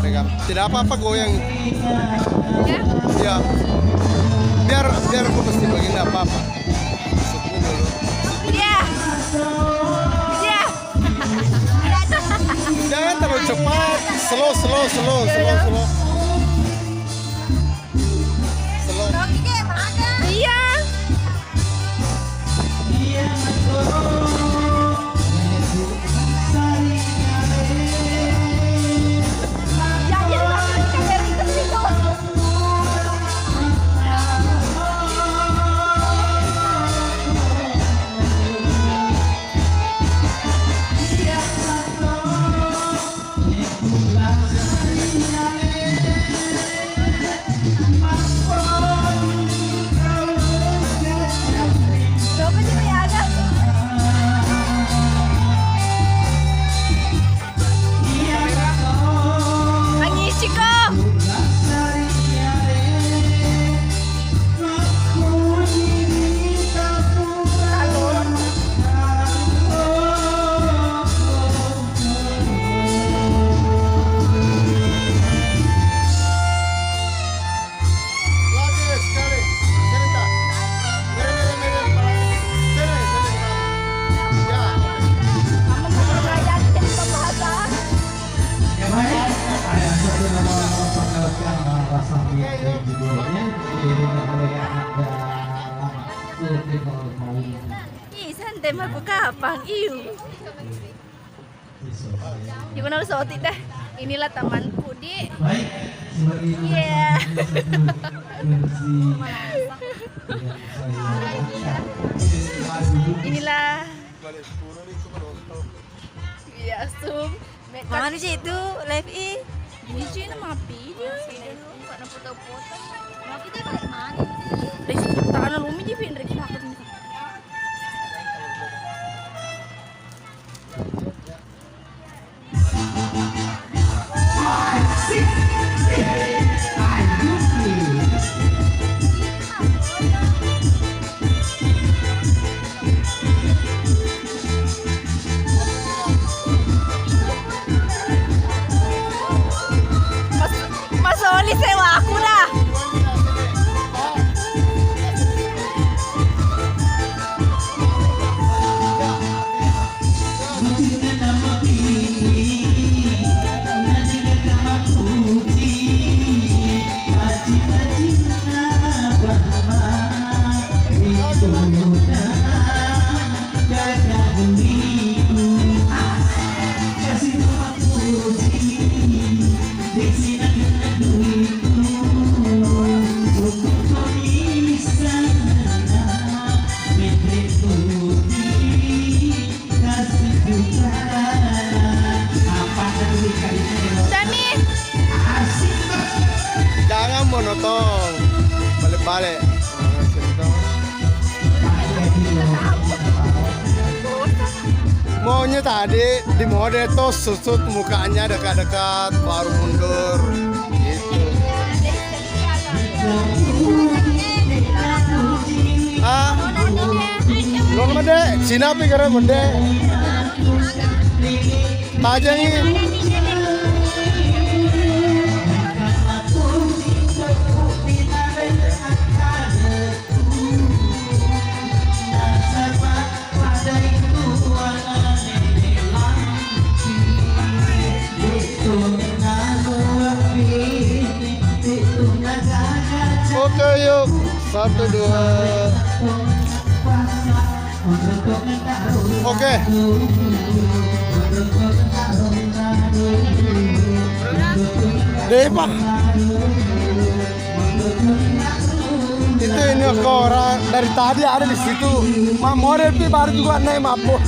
Pegang. Tidak apa-apa goyang. Ya? Ya. Biar aku mesti begini apa-apa. Setnya dulu. Ya. Ya. Jangan terlalu cepat. Slow. Slow. Iya. Lagi sekali. Cerita. Ya. Ih, santai mah kapang, iu. Di mana lu sotik dah? Inilah tamanku, Di. Iya. Inilah. Iya, Sum. Mana sih itu live i? Ini sih nama api dia. Karena foto-foto. Mau kita balik mana? Dari tangan lumi di pinggir kita. Mas Oli sewa aku dah. Dani, Jangan monoton. Balik-balik. Maunya tadi di mode itu susut mukanya dekat-dekat baru mundur gitu. Ah, belum ada. Cina pikirnya mende. Tajangin. Oke yuk, 1, 2. Oke. Depa. Itu ini kok orang dari tadi ada di situ. Model pi baru juga naik mabuk.